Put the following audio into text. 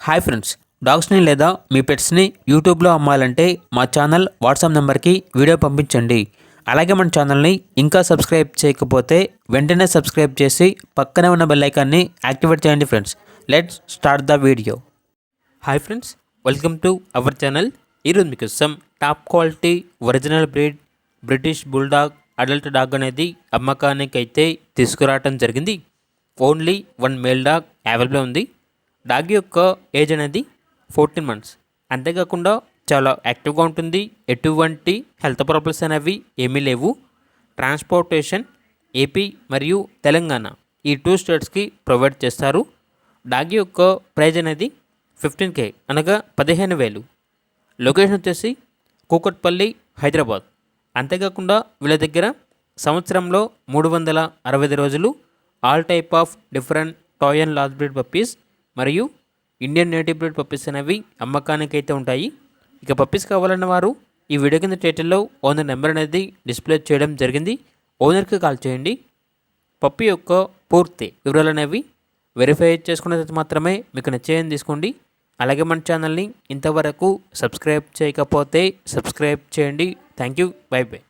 Hi friends, డాగ్స్ని లేదా మీ పెట్స్ని యూట్యూబ్లో అమ్మాలంటే మా ఛానల్ వాట్సాప్ నెంబర్కి వీడియో పంపించండి. అలాగే మన ఛానల్ని ఇంకా సబ్స్క్రైబ్ చేయకపోతే వెంటనే సబ్స్క్రైబ్ చేసి పక్కనే ఉన్న బెల్ ఐకాన్ని యాక్టివేట్ చేయండి friends. Let's start the video. Hi friends, welcome to our channel. ఈరోజు మీకోసం top quality original breed British bulldog adult dog అనేది అమ్మకానికి అయితే తీసుకురావడం జరిగింది. ఓన్లీ 1 మేల్ డాగ్ అవైలబుల్ ఉంది. డాగ్ యొక్క ఏజ్ అనేది 14 మంత్స్. అంతేకాకుండా చాలా యాక్టివ్గా ఉంటుంది. ఎటువంటి హెల్త్ ప్రాబ్లమ్స్ అనేవి ఏమీ లేవు. ట్రాన్స్పోర్టేషన్ ఏపీ మరియు తెలంగాణ ఈ 2 స్టేట్స్కి ప్రొవైడ్ చేస్తారు. డాగ్ యొక్క ప్రైజ్ అనేది 15K అనగా 15,000. లొకేషన్ వచ్చేసి కూకట్పల్లి, హైదరాబాద్. అంతేకాకుండా వీళ్ళ దగ్గర సంవత్సరంలో 365 రోజులు all type of different toy and large breed puppies మరియు ఇండియన్ నేటివ్ బ్రీడ్ పప్పీస్ అనేవి అమ్మకానికి అయితే ఉంటాయి. ఇక పప్పీస్ కావాలన్న వారు ఈ వీడియో కింద టైటిల్లో ఓనర్ నెంబర్ అనేది డిస్ప్లే చేయడం జరిగింది. ఓనర్కి కాల్ చేయండి. పప్పీ యొక్క పూర్తి వివరాలు అనేవి వెరిఫై చేసుకున్న తర్వాత మాత్రమే మీకు నచ్చేయని తీసుకోండి. అలాగే మన ఛానల్ని ఇంతవరకు సబ్స్క్రైబ్ చేయకపోతే సబ్స్క్రైబ్ చేయండి. Thank you. By by.